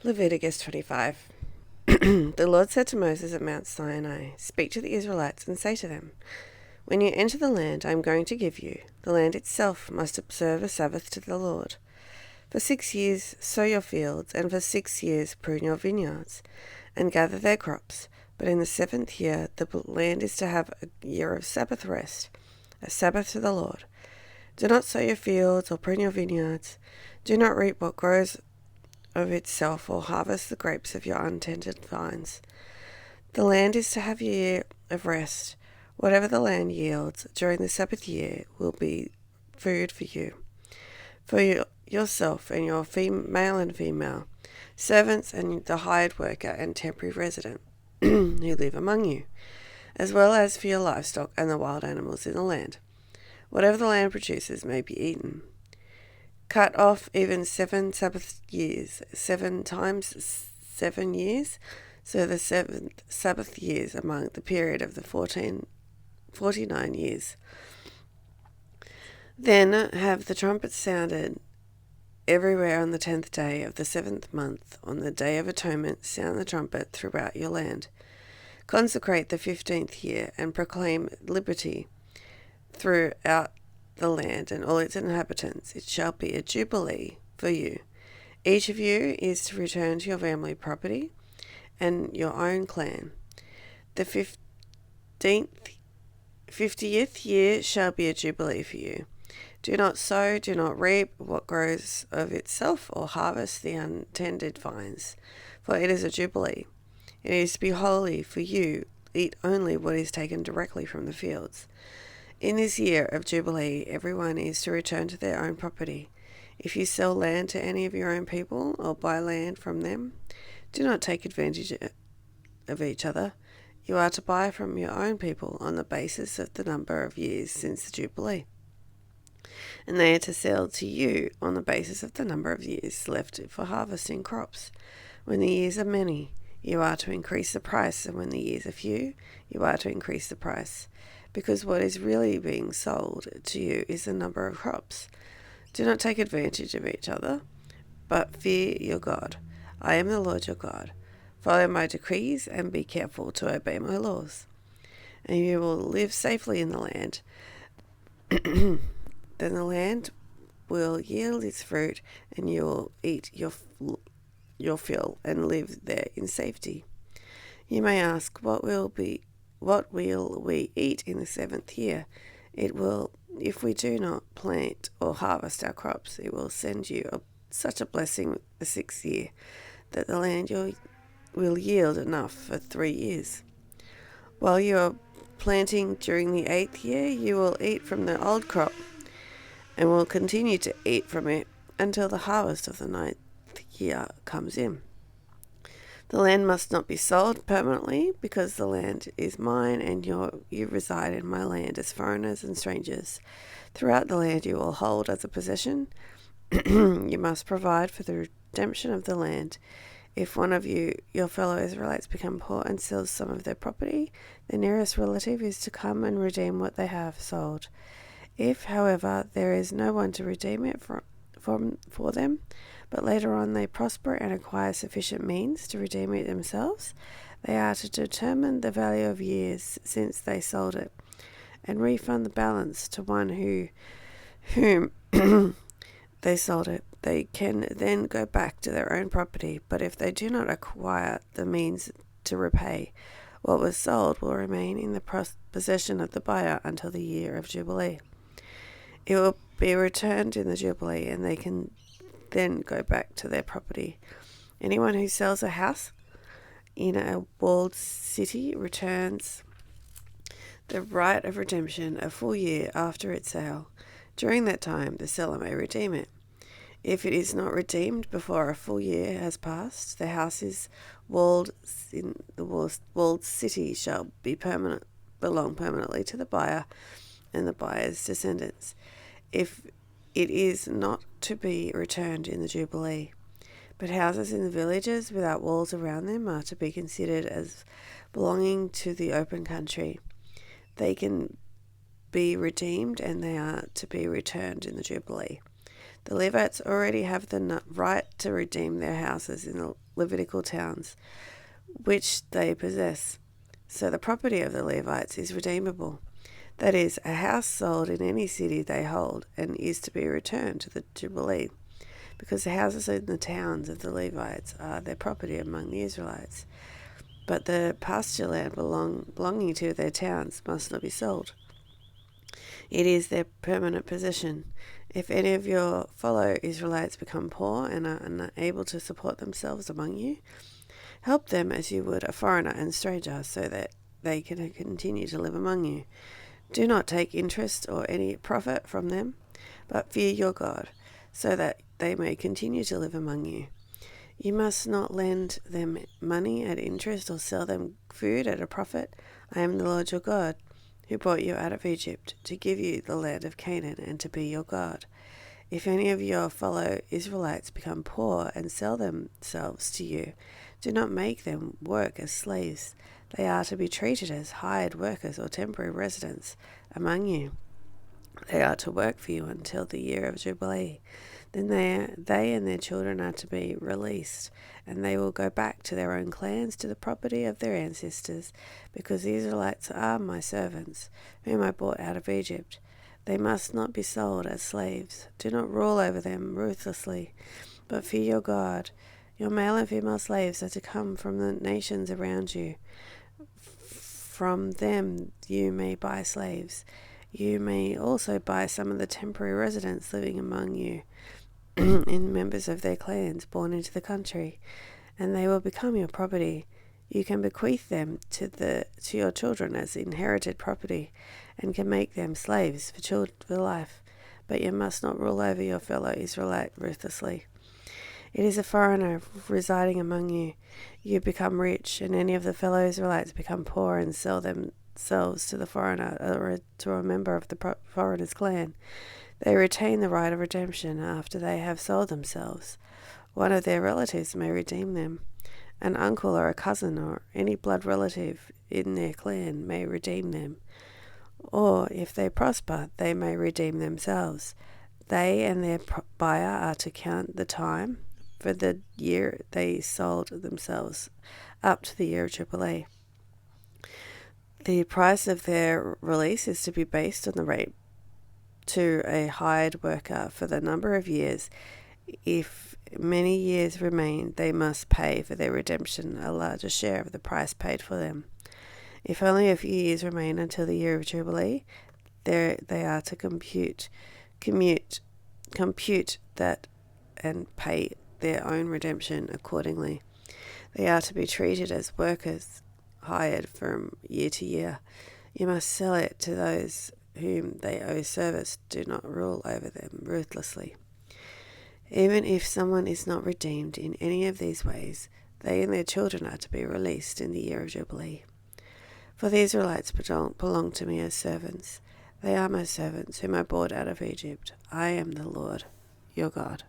Leviticus 25. The Lord said to Moses at Mount Sinai, "Speak to the Israelites and say to them, when you enter the land I am going to give you, the land itself must observe a Sabbath to the Lord. For 6 years sow your fields, and for 6 years prune your vineyards, and gather their crops. But in the 7th year the land is to have a year of Sabbath rest, a Sabbath to the Lord. Do not sow your fields or prune your vineyards. Do not reap what grows of itself, or harvest the grapes of your untended vines. The land is to have a year of rest. Whatever the land yields during the Sabbath year will be food for you, for yourself and your male and female, servants and the hired worker and temporary resident who live among you, as well as for your livestock and the wild animals in the land. Whatever the land produces may be eaten. Cut off even 7 Sabbath years, 7 times 7 years, so the 7th Sabbath years among the period of the 49 years. Then have the trumpets sounded everywhere on the 10th day of the 7th month. On the Day of Atonement, sound the trumpet throughout your land. Consecrate the 15th year and proclaim liberty throughout the land and all its inhabitants. It shall be a jubilee for you. Each of you is to return to your family property and your own clan. The 50th year shall be a jubilee for you. Do not sow, do not reap what grows of itself, or harvest the untended vines, for it is a jubilee. It is to be holy for you. Eat only what is taken directly from the fields. In this year of Jubilee, everyone is to return to their own property. If you sell land to any of your own people or buy land from them, do not take advantage of each other. You are to buy from your own people on the basis of the number of years since the Jubilee, and they are to sell to you on the basis of the number of years left for harvesting crops. When the years are many, you are to increase the price, and when the years are few, you are to increase the price, because what is really being sold to you is the number of crops. Do not take advantage of each other, but fear your God. I am the Lord your God. Follow my decrees and be careful to obey my laws, and you will live safely in the land. Then the land will yield its fruit, and you will eat your fill and live there in safety. You may ask, what will we eat in the 7th year? It will, if we do not plant or harvest our crops, it will send you such a blessing the 6th year that the land will yield enough for 3 years. While you are planting during the 8th year, you will eat from the old crop and will continue to eat from it until the harvest of the 9th year comes in. The land must not be sold permanently, because the land is mine, and you reside in my land as foreigners and strangers. Throughout the land you will hold as a possession. You must provide for the redemption of the land. If one of your fellow Israelites, become poor and sells some of their property, the nearest relative is to come and redeem what they have sold. If, however, there is no one to redeem it for them, but later on they prosper and acquire sufficient means to redeem it themselves, they are to determine the value of years since they sold it, and refund the balance to one whom they sold it. They can then go back to their own property, but if they do not acquire the means to repay, what was sold will remain in the possession of the buyer until the year of Jubilee. It will be returned in the Jubilee, and they can then go back to their property. Anyone who sells a house in a walled city returns the right of redemption a full year after its sale. During that time, the seller may redeem it. If it is not redeemed before a full year has passed, the house is walled in the walled city shall belong permanently to the buyer and the buyer's descendants, if it is not to be returned in the Jubilee. But houses in the villages without walls around them are to be considered as belonging to the open country. They can be redeemed, and they are to be returned in the Jubilee. The Levites already have the right to redeem their houses in the Levitical towns, which they possess. So the property of the Levites is redeemable. That is, a house sold in any city they hold and is to be returned to the Jubilee, because the houses in the towns of the Levites are their property among the Israelites. But the pasture land belonging to their towns must not be sold. It is their permanent possession. If any of your fellow Israelites become poor and are unable to support themselves among you, help them as you would a foreigner and stranger, so that they can continue to live among you. Do not take interest or any profit from them, but fear your God, so that they may continue to live among you. You must not lend them money at interest or sell them food at a profit. I am the Lord your God, who brought you out of Egypt, to give you the land of Canaan and to be your God. If any of your fellow Israelites become poor and sell themselves to you, do not make them work as slaves. They are to be treated as hired workers or temporary residents among you. They are to work for you until the year of Jubilee. Then they and their children are to be released, and they will go back to their own clans, to the property of their ancestors, because the Israelites are my servants, whom I brought out of Egypt. They must not be sold as slaves. Do not rule over them ruthlessly, but fear your God. Your male and female slaves are to come from the nations around you. From them you may buy slaves. You may also buy some of the temporary residents living among you in members of their clans born into the country, and they will become your property. You can bequeath them to your children as inherited property, and can make them slaves for life, but you must not rule over your fellow Israelite ruthlessly. It is a foreigner residing among you. You become rich, and any of the fellow Israelites become poor and sell themselves to the foreigner or to a member of the foreigner's clan. They retain the right of redemption after they have sold themselves. One of their relatives may redeem them. An uncle or a cousin or any blood relative in their clan may redeem them. Or, if they prosper, they may redeem themselves. They and their buyer are to count the time for the year they sold themselves up to the year of Jubilee. The price of their release is to be based on the rate to a hired worker for the number of years. If many years remain, they must pay for their redemption a larger share of the price paid for them. If only a few years remain until the year of Jubilee, they are to compute that and pay their own redemption accordingly. They are to be treated as workers hired from year to year. You must sell it to those whom they owe service. Do not rule over them ruthlessly. Even if someone is not redeemed in any of these ways, they and their children are to be released in the year of Jubilee. For the Israelites belong to me as servants. They are my servants, whom I brought out of Egypt. I am the Lord, your God.